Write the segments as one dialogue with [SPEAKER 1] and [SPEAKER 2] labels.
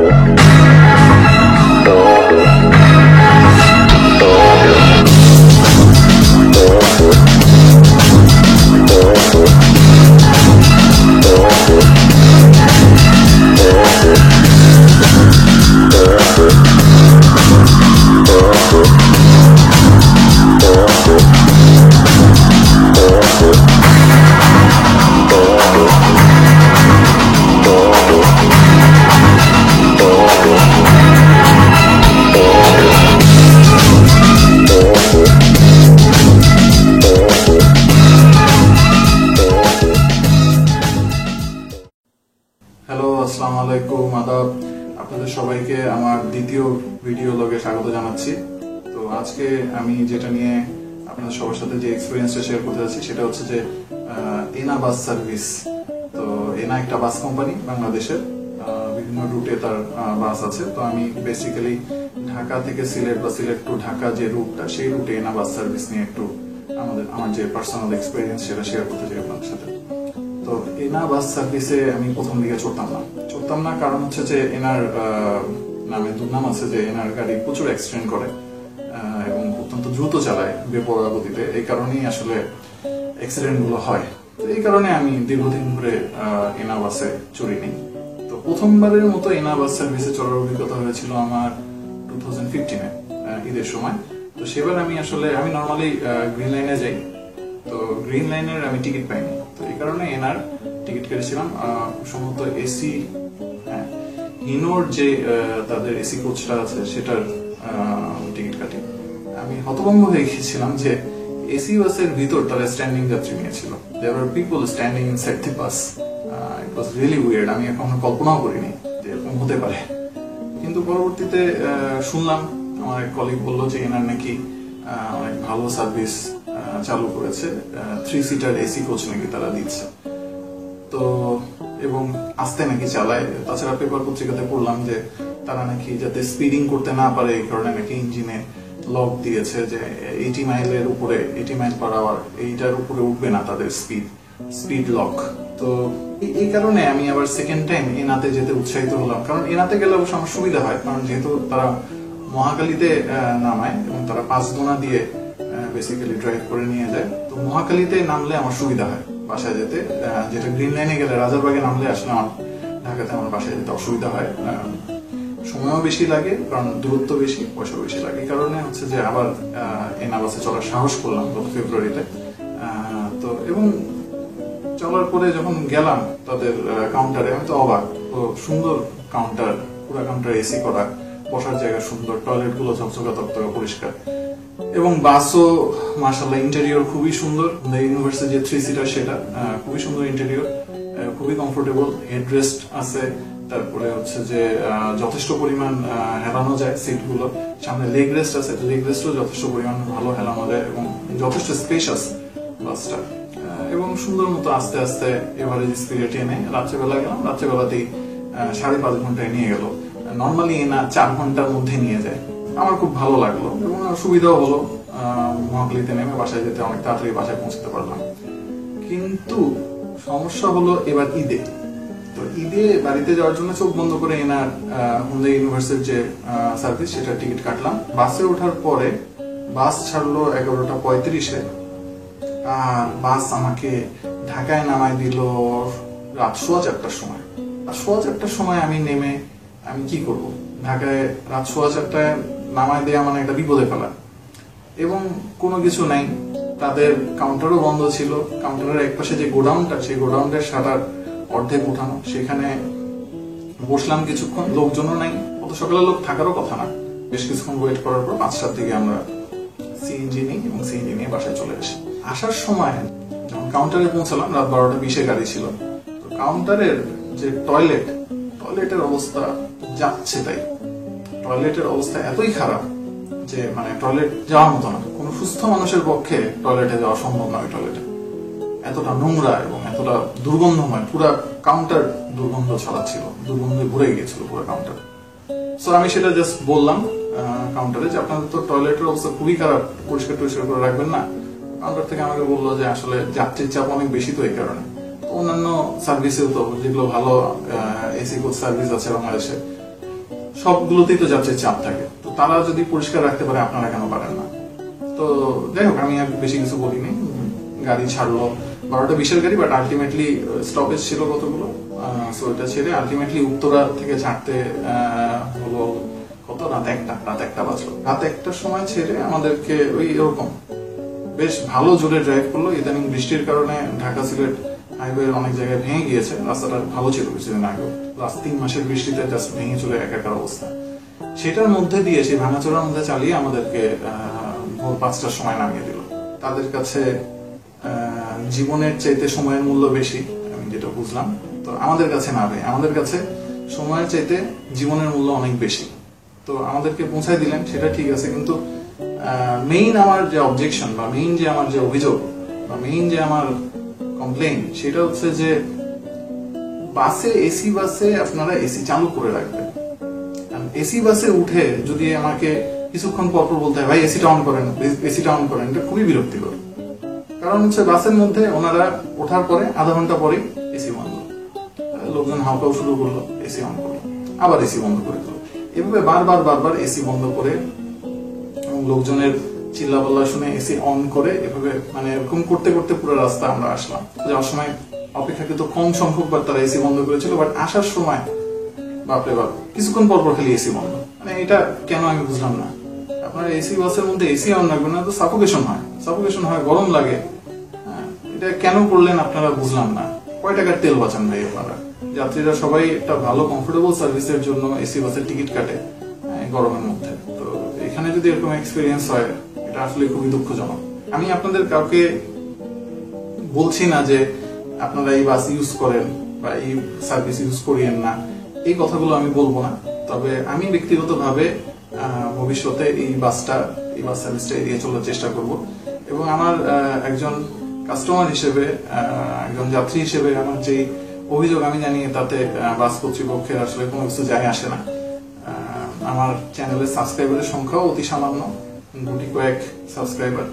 [SPEAKER 1] Hello, আসসালামু আলাইকুম, আদাব। আপনাদের সবাইকে আমার দ্বিতীয় ভিডিও লগে স্বাগত জানাচ্ছি। তো আজকে আমি যেটা নিয়ে আপনাদের সবার সাথে যে এক্সপিরিয়েন্সটা শেয়ার করতে যাচ্ছি সেটা হচ্ছে যে এনা বাস সার্ভিস। তো এনা একটা বাস কোম্পানি, বাংলাদেশের বিভিন্ন রুটে তার বাস আছে। তো আমি বেসিক্যালি ঢাকা থেকে সিলেট বা সিলেট টু ঢাকা যে রুটটা, সেই রুটে এনা বাস সার্ভিস নিয়ে একটু আমার যে পার্সোনাল এক্সপিরিয়েন্স সেটা শেয়ার করতে চাই আপনাদের সাথে। তো এনা বাস সার্ভিসে আমি প্রথম দিকে চড়তাম না কারণ হচ্ছে যে এনার নামে দুর্নাম আছে যে এনার গাড়ি প্রচুর অ্যাক্সিডেন্ট করে এবং অত্যন্ত দ্রুত চালায় বেপরোয়া গতিতে। এই কারণেই আসলে অ্যাক্সিডেন্ট গুলো হয়। তো এই কারণে আমি দীর্ঘদিন ধরে এনা বাসে চড়িনি। তো প্রথমবারের মতো এনা বাস সার্ভিসে চড়ার অভিজ্ঞতা হয়েছিল আমার 2015-এ ঈদের সময়। তো সেবার আমি নর্মালি গ্রিন লাইনে যাই। তো গ্রিন লাইনের আমি টিকিট পাইনি, তো এই কারণে এনার টিকিট কেটেছিলাম। সম্ভবত এসি হিনোর যে তাদের এসি কোচটা আছে সেটার টিকিট কাটি। আমি হতভম্ব হয়ে গিয়েছিলাম যে এসি বাসের ভিতর তারা স্ট্যান্ডিং যাত্রী নিয়েছিল। There are people standing inside the bus. It was really weird. আমি এখনো কল্পনাও করিনি যে এরকম হতে পারে। কিন্তু পরবর্তীতে শুনলাম, আমার এক কলিগ বললো যে এনার নাকি অনেক ভালো সার্ভিস চালু করেছে, 3 সিটার এসি কোচ নাকি তারা দিচ্ছে। তো এবং আস্তে নাকি চালায়। তাছাড়া পেপার পত্রিকাতে পড়লাম যে তারা নাকি যাতে স্পিডিং করতে না পারে এই কারণে নাকি ইঞ্জিনে লক দিয়েছে যে 80 মাইল পার আওয়ার এইটার উপরে উঠবে না তাদের স্পিড লক। তো এই কারণে আমি আবার সেকেন্ড টাইম এনাতে যেতে উৎসাহিত হলাম। কারণ এনাতে গেলে অবশ্য আমার সুবিধা হয়, কারণ যেহেতু তারা মহাখালীতে নামায় এবং তারা 5 দোনা দিয়ে বেসিক্যালি ড্রাইভ করে নিয়ে যায়। তো মহাখালীতে নামলে আমার সুবিধা হয় বাসায় যেতে, যেটা গ্রিন লাইনে গেলে রাজারবাগে নামলে আসলে আমার ঢাকাতে আমার বাসায় যেতে অসুবিধা হয়। সময়ও বেশি লাগে, কারণ দূরত্ব বেশি, পয়সাও বেশি লাগে। এই কারণে হচ্ছে যে আবার এনা বাসে চলার সাহস করলাম গত ফেব্রুয়ারিতে। তো এবং চলার পরে যখন গেলাম তাদের কাউন্টারে, আমি তো অবাক। তো সুন্দর কাউন্টার, পুরো কাউন্টার এসি করা, বসার জায়গা সুন্দর, টয়লেট গুলো ঝকঝকা তকতকা পরিষ্কার, এবং বাসও মাশাআল্লাহ ইন্টেরিয়র খুবই সুন্দর। ইউনিভার্সিটি যে 3 সিটার সেটা খুবই সুন্দর ইন্টেরিয়র, খুবই কমফোর্টেবল। হেডরেস্ট আছে, তারপরে হচ্ছে যে যথেষ্ট পরিমাণ হেলানো যায় সিট গুলো। সামনে লেগ রেস্ট আছে, লেগ রেস্টও যথেষ্ট পরিমাণ ভালো হেলানো যায় এবং যথেষ্ট স্পেশাস বাসটা। এবং সুন্দর মতো আস্তে আস্তে এভারেজ স্পিডে টেনে রাত্রেবেলা গেলাম। রাত্রেবেলাতেই 5.5 ঘন্টায় নিয়ে গেল। নর্মালি এনা 4 ঘন্টার মধ্যে নিয়ে যায়। আমার খুব ভালো লাগলো এবং সুবিধাও হলো। মহাখালীতে নেমে বাসায় যেতে অনেক তাড়াতাড়ি বাসায় পৌঁছতে পারলাম। কিন্তু সমস্যা হলো এবার ঈদে। তো ঈদে বাড়িতে যাওয়ার জন্য চোখ বন্ধ করে এনার হুন্ডা ইউনিভার্সিটির যে সার্ভিস সেটা টিকিট কাটলাম। বাসে ওঠার পরে বাস ছাড়লো 11:35-এ, আর বাস আমাকে ঢাকায় নামায় দিল রাত 4:15-টার সময়। আর 4:15-টার সময় আমি নেমে আমি কি করব? ঢাকায় রাত 4:15-টায় নামায় দেওয়া মানে একটা বিপদে ফেলা। এবং কোনো কিছু নাই, তাদের কাউন্টারও বন্ধ ছিল। কাউন্টারের একপাশে যে গোডাউনটা, সেই গোডাউনের শাটার অর্ধেক উঠানো। সেখানে বসলাম কিছুক্ষণ, লোকজনও নাই। অত সকালে লোক থাকারও কথা না। বেশ কিছুক্ষণ ওয়েট করার পর 5টার দিকে আমরা সিএনজি নিই এবং সিএনজি নিয়ে বাসায় চলে আসি। আসার সময় যখন কাউন্টারে পৌঁছালাম, রাত 12:20-এ গাড়ি ছিল। তো কাউন্টারের যে টয়লেটের অবস্থা যাচ্ছে তাই। টয়লেটের অবস্থা এতই খারাপ যে মানে টয়লেট যাওয়ার মতো না। কোনো সুস্থ মানুষের পক্ষে টয়লেটে যাওয়া সম্ভব না। ওই টয়লেটে এতটা নোংরা এবং এতটা দুর্গন্ধময়, পুরো কাউন্টার দুর্গন্ধ ছড়াচ্ছিল, দুর্গন্ধে ভরে গিয়েছিল পুরো কাউন্টার। সো আমি সেটা জাস্ট বললাম কাউন্টারে যে আপনাদের তো টয়লেটের অবস্থা খুবই খারাপ, পরিষ্কার করে রাখবেন না। কাউন্টার থেকে আমাকে বললো যে আসলে যাত্রীর চাপ অনেক বেশি, তো এই কারণে। অন্যান্য সার্ভিসেও তো যেগুলো ভালো এসি কোচ সার্ভিস আছে বাংলাদেশে, সবগুলোতেই তো যাত্রীর চাপ থাকে, তো তারা যদি পরিষ্কার রাখতে পারে আপনারা কেন পারেন না? তো যাই হোক, আমি আর বেশি কিছু বলিনি। গাড়ি ছাড়লো 12:20 গাড়ি, বাট আলটিমেটলি স্টপেজ ছিল কতগুলো, সো এটা ছেড়ে আলটিমেটলি উত্তরা থেকে ছাড়তে হলো কত, রাত 1টা বাজলো। রাত 1টার সময় ছেড়ে আমাদেরকে ওই এরকম বেশ ভালো জোরে ড্রাইভ করলো। ইদানিং বৃষ্টির কারণে ঢাকা সিলেট হাইওয়ে অনেক জায়গায় ভেঙে গিয়েছে, রাস্তাটা ভালো ছিল কিছুদিন আগে, লাস্ট 3 মাসের বৃষ্টিতে জাস্ট ভেঙে চলে একাকার অবস্থা। সেটার মধ্যে দিয়ে, সেই ভাঙাচোরার মধ্যে চালিয়ে আমাদেরকে ভোর 5টার সময় নামিয়ে দিল। তাদের কাছে জীবনের চাইতে সময়ের মূল্য বেশি, আমি যেটা বুঝলাম। তো আমাদের কাছে না ভাই, আমাদের কাছে সময়ের চাইতে জীবনের মূল্য অনেক বেশি। তো আমাদেরকে পৌঁছায় দিলেন, সেটা ঠিক আছে, কিন্তু মেইন আমার যে অবজেকশন বা মেইন যে আমার যে অভিযোগ বা মেইন যে আমার কমপ্লেইন, সেটা হচ্ছে যে বাসে, এসি বাসে আপনারা এসি চালু করে রাখবেন। এসি বাসে উঠে যদি আমাকে কিছুক্ষণ পর বলতে হয় ভাই এসিটা অন করেন, এসিটা অন করেন, এটা খুবই বিরক্তিকর। কারণ হচ্ছে বাসের মধ্যে ওনারা ওঠার পরে আধা ঘন্টা পরেই এসি বন্ধ, লোকজন হাঁকাও শুরু করলো, এসি অন করলো, আবার এসি বন্ধ করে দিল। এভাবে বারবার এসি বন্ধ করে লোকজনের চিল্লাপাল্লা শুনে এসি অন করে, এভাবে মানে এরকম করতে করতে পুরো রাস্তা আমরা আসলাম। যাওয়ার সময় অপেক্ষাকৃত কম সংখ্যকবার তারা এসি বন্ধ করেছিল, বাট আসার সময় বাপরে বাপ কিছুক্ষণ পর খালি এসি বন্ধ। মানে এটা কেন আমি বুঝলাম না। আপনারা এসি বাসের মধ্যে এসি অন রাখবেন না, তো সাফোকেশন হয়, গরম লাগে। এটা কেন করলেন আপনারা বুঝলাম না। কয় টাকার তেল বাঁচান ভাই আপনারা? যাত্রীরা সবাই একটা ভালো কমফোর্টেবল সার্ভিসের জন্য এসি বাসের টিকিট কাটে গরমের মধ্যে। তো এখানে যদি এরকম এক্সপিরিয়েন্স হয়, এটা আসলে খুবই দুঃখজনক। আমি আপনাদের কাউকে বলছি না যে আপনারা এই বাস ইউজ করেন বা এই সার্ভিস ইউজ করিয়েন না, এই কথাগুলো আমি বলবো না। তবে আমি ব্যক্তিগতভাবে ভবিষ্যতে এই বাস সার্ভিসটা এড়িয়ে চলার চেষ্টা করব। এবং আমার একজন কাস্টমার হিসেবে, একজন যাত্রী হিসেবে আমার যে অভিযোগ আমি জানি, তাতে বাস কর্তৃপক্ষের আসলে কোনো কিছু যায় আসে না। আমার চ্যানেলের সাবস্ক্রাইবারের সংখ্যাও অতি সামান্য, গুটি কয়েক সাবস্ক্রাইবার।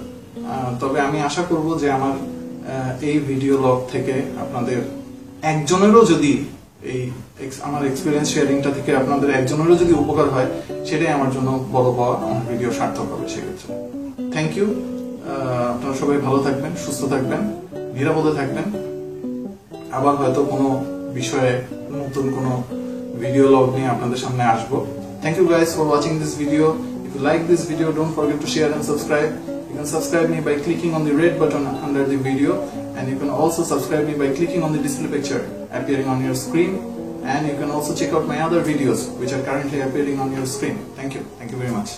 [SPEAKER 1] তবে আমি আশা করব যে আমার এই ভিডিও লগ থেকে আপনাদের একজনেরও যদি আমার এক্সপিরিয়েন্স শেয়ারিংটা থেকে আপনাদের একজনেরও যদি উপকার হয়, সেটাই আমার জন্য বড় পাওয়া, আমার ভিডিও সার্থক হবে সেক্ষেত্রে। Thank you. আপনারা সবাই ভালো থাকবেন, সুস্থ থাকবেন, নিরাপদে থাকবেন। আবার হয়তো কোনো বিষয়ে নতুন কোনো ভিডিও লগ নিয়ে আপনাদের সামনে আসবো। Thank you guys for watching this video. If you like this video, don't forget to share and subscribe. You can subscribe me by clicking on the red button under the video, and you can also subscribe me by clicking on the display picture appearing on your screen, and you can also check out my other videos which are currently appearing on your screen. Thank you very much.